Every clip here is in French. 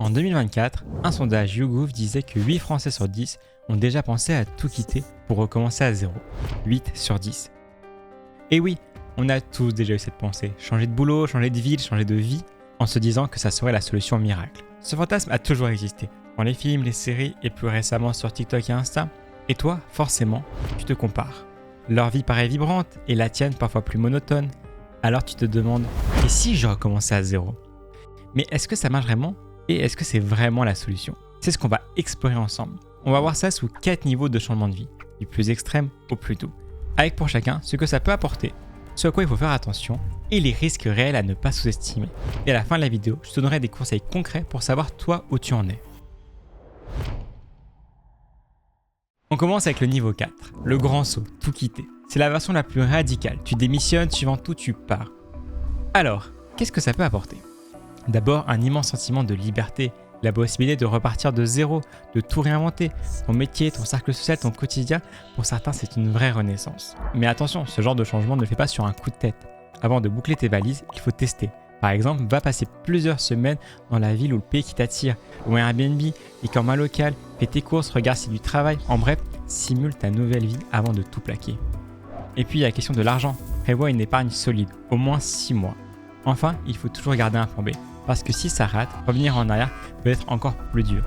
En 2024, un sondage YouGov disait que 8 Français sur 10 ont déjà pensé à tout quitter pour recommencer à zéro. 8 sur 10. Et oui, on a tous déjà eu cette pensée, changer de boulot, changer de ville, changer de vie, en se disant que ça serait la solution miracle. Ce fantasme a toujours existé, dans les films, les séries et plus récemment sur TikTok et Insta. Et toi, forcément, tu te compares. Leur vie paraît vibrante et la tienne parfois plus monotone. Alors tu te demandes, et si je recommençais à zéro ? Mais est-ce que ça marche vraiment ? Et est-ce que c'est vraiment la solution ? C'est ce qu'on va explorer ensemble. On va voir ça sous 4 niveaux de changement de vie, du plus extrême au plus doux. Avec pour chacun ce que ça peut apporter, ce à quoi il faut faire attention et les risques réels à ne pas sous-estimer. Et à la fin de la vidéo, je te donnerai des conseils concrets pour savoir toi où tu en es. On commence avec le niveau 4, le grand saut, tout quitter. C'est la version la plus radicale, tu démissionnes, suivant tout tu pars. Alors, qu'est-ce que ça peut apporter ? D'abord, un immense sentiment de liberté, la possibilité de repartir de zéro, de tout réinventer. Ton métier, ton cercle social, ton quotidien, pour certains, c'est une vraie renaissance. Mais attention, ce genre de changement ne le fais pas sur un coup de tête. Avant de boucler tes valises, il faut tester. Par exemple, va passer plusieurs semaines dans la ville ou le pays qui t'attire, loue un Airbnb, et comme un local, fais tes courses, regarde si du travail, en bref, simule ta nouvelle vie avant de tout plaquer. Et puis, il y a la question de l'argent. Prévois une épargne solide, au moins 6 mois. Enfin, il faut toujours garder un plan B. Parce que si ça rate, revenir en arrière peut être encore plus dur.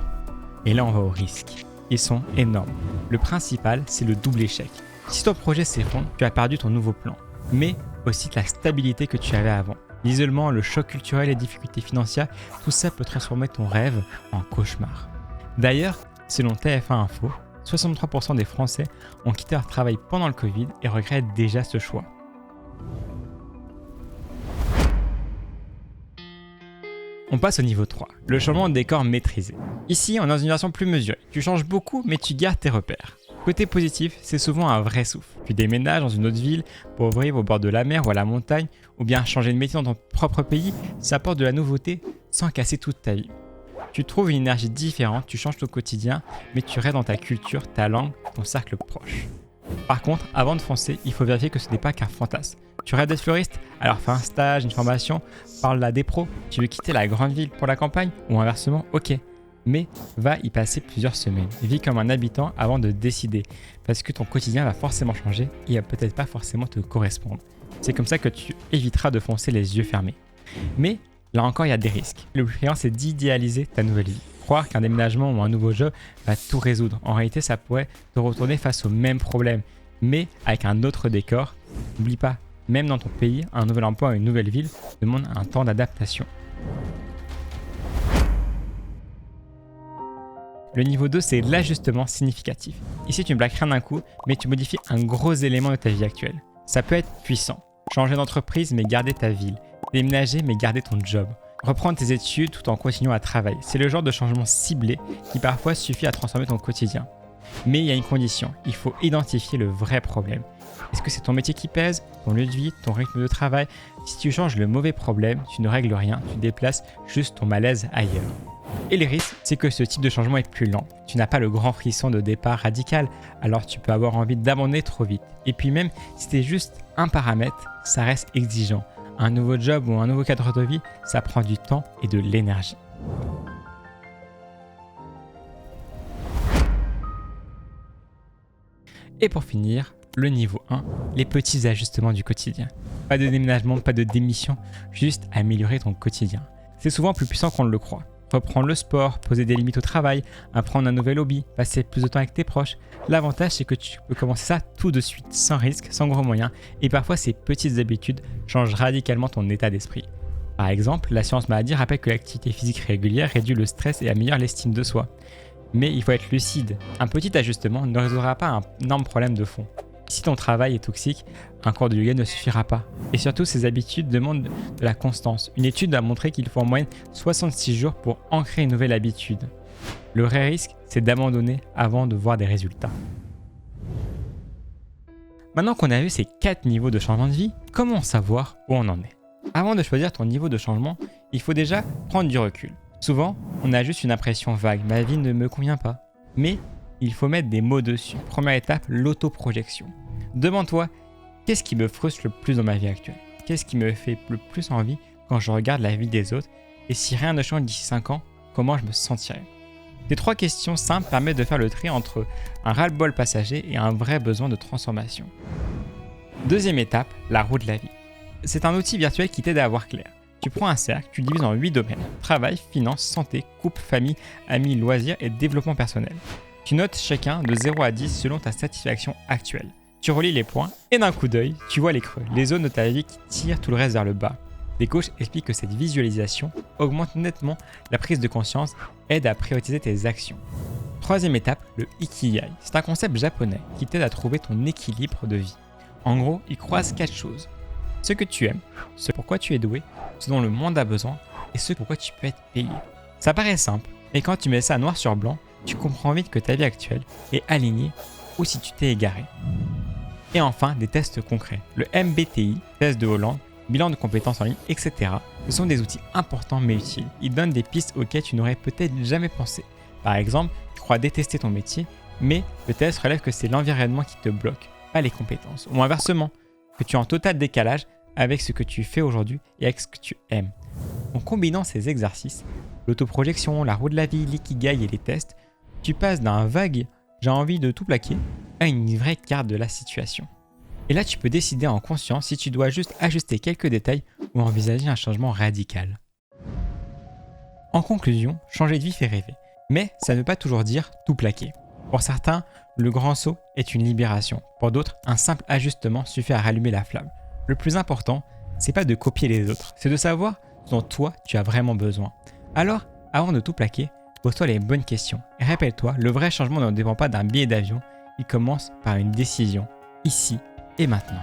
Et là, on va aux risques. Ils sont énormes. Le principal, c'est le double échec. Si ton projet s'effondre, tu as perdu ton nouveau plan. Mais aussi la stabilité que tu avais avant. L'isolement, le choc culturel, les difficultés financières, tout ça peut transformer ton rêve en cauchemar. D'ailleurs, selon TF1 Info, 63% des Français ont quitté leur travail pendant le Covid et regrettent déjà ce choix. On passe au niveau 3, le changement de décor maîtrisé. Ici, on est dans une version plus mesurée. Tu changes beaucoup, mais tu gardes tes repères. Côté positif, c'est souvent un vrai souffle. Tu déménages dans une autre ville pour vivre au bord de la mer ou à la montagne, ou bien changer de métier dans ton propre pays, ça apporte de la nouveauté sans casser toute ta vie. Tu trouves une énergie différente, tu changes ton quotidien, mais tu restes dans ta culture, ta langue, ton cercle proche. Par contre, avant de foncer, il faut vérifier que ce n'est pas qu'un fantasme. Tu rêves d'être fleuriste ? Alors fais un stage, une formation, parle à des pros. Tu veux quitter la grande ville pour la campagne ou inversement ? Ok. Mais va y passer plusieurs semaines. Vis comme un habitant avant de décider. Parce que ton quotidien va forcément changer et va peut-être pas forcément te correspondre. C'est comme ça que tu éviteras de foncer les yeux fermés. Mais là encore, il y a des risques. Le plus fréquent, c'est d'idéaliser ta nouvelle vie. Croire qu'un déménagement ou un nouveau job va tout résoudre. En réalité, ça pourrait te retourner face aux mêmes problèmes, mais avec un autre décor. N'oublie pas, même dans ton pays, un nouvel emploi ou une nouvelle ville demande un temps d'adaptation. Le niveau 2, c'est l'ajustement significatif. Ici, tu ne plaques rien d'un coup, mais tu modifies un gros élément de ta vie actuelle. Ça peut être puissant. Changer d'entreprise, mais garder ta ville. Déménager, mais garder ton job. Reprendre tes études tout en continuant à travailler. C'est le genre de changement ciblé qui parfois suffit à transformer ton quotidien. Mais il y a une condition, il faut identifier le vrai problème. Est-ce que c'est ton métier qui pèse, ton lieu de vie, ton rythme de travail ? Si tu changes le mauvais problème, tu ne règles rien, tu déplaces juste ton malaise ailleurs. Et les risques, c'est que ce type de changement est plus lent. Tu n'as pas le grand frisson de départ radical, alors tu peux avoir envie d'abandonner trop vite. Et puis même, si c'est juste un paramètre, ça reste exigeant. Un nouveau job ou un nouveau cadre de vie, ça prend du temps et de l'énergie. Et pour finir, le niveau 1, les petits ajustements du quotidien. Pas de déménagement, pas de démission, juste améliorer ton quotidien. C'est souvent plus puissant qu'on ne le croit. Reprendre le sport, poser des limites au travail, apprendre un nouvel hobby, passer plus de temps avec tes proches. L'avantage, c'est que tu peux commencer ça tout de suite, sans risque, sans gros moyens, et parfois ces petites habitudes changent radicalement ton état d'esprit. Par exemple, l'assurance maladie rappelle que l'activité physique régulière réduit le stress et améliore l'estime de soi. Mais il faut être lucide, un petit ajustement ne résoudra pas un énorme problème de fond. Si ton travail est toxique, un cours de yoga ne suffira pas. Et surtout, ces habitudes demandent de la constance. Une étude a montré qu'il faut en moyenne 66 jours pour ancrer une nouvelle habitude. Le vrai risque, c'est d'abandonner avant de voir des résultats. Maintenant qu'on a vu ces 4 niveaux de changement de vie, comment savoir où on en est ? Avant de choisir ton niveau de changement, il faut déjà prendre du recul. Souvent, on a juste une impression vague, ma vie ne me convient pas. Mais il faut mettre des mots dessus. Première étape, l'autoprojection. Demande-toi, qu'est-ce qui me frustre le plus dans ma vie actuelle ? Qu'est-ce qui me fait le plus envie quand je regarde la vie des autres ? Et si rien ne change d'ici 5 ans, comment je me sentirais. Ces 3 questions simples permettent de faire le tri entre un ras-le-bol passager et un vrai besoin de transformation. Deuxième étape, la roue de la vie. C'est un outil virtuel qui t'aide à avoir clair. Tu prends un cercle, tu le divises en 8 domaines: travail, finances, santé, couple, famille, amis, loisirs et développement personnel. Tu notes chacun de 0 à 10 selon ta satisfaction actuelle. Tu relis les points et d'un coup d'œil, tu vois les creux, les zones de ta vie qui tirent tout le reste vers le bas. Les coachs expliquent que cette visualisation augmente nettement la prise de conscience, aide à prioriser tes actions. Troisième étape, le Ikigai. C'est un concept japonais qui t'aide à trouver ton équilibre de vie. En gros, il croise 4 choses: ce que tu aimes, ce pourquoi tu es doué, ce dont le monde a besoin et ce pourquoi tu peux être payé. Ça paraît simple, mais quand tu mets ça noir sur blanc, tu comprends vite que ta vie actuelle est alignée ou si tu t'es égaré. Et enfin, des tests concrets. Le MBTI, test de Hollande, bilan de compétences en ligne, etc. Ce sont des outils importants mais utiles. Ils donnent des pistes auxquelles tu n'aurais peut-être jamais pensé. Par exemple, tu crois détester ton métier, mais le test relève que c'est l'environnement qui te bloque, pas les compétences. Ou inversement, que tu es en total décalage avec ce que tu fais aujourd'hui et avec ce que tu aimes. En combinant ces exercices, l'autoprojection, la roue de la vie, l'ikigai et les tests, tu passes d'un vague « j'ai envie de tout plaquer » à une vraie carte de la situation. Et là, tu peux décider en conscience si tu dois juste ajuster quelques détails ou envisager un changement radical. En conclusion, changer de vie fait rêver. Mais ça ne veut pas toujours dire tout plaquer. Pour certains, le grand saut est une libération. Pour d'autres, un simple ajustement suffit à rallumer la flamme. Le plus important, c'est pas de copier les autres, c'est de savoir ce dont toi tu as vraiment besoin. Alors, avant de tout plaquer, pose-toi les bonnes questions. Et rappelle-toi, le vrai changement ne dépend pas d'un billet d'avion, il commence par une décision, ici et maintenant.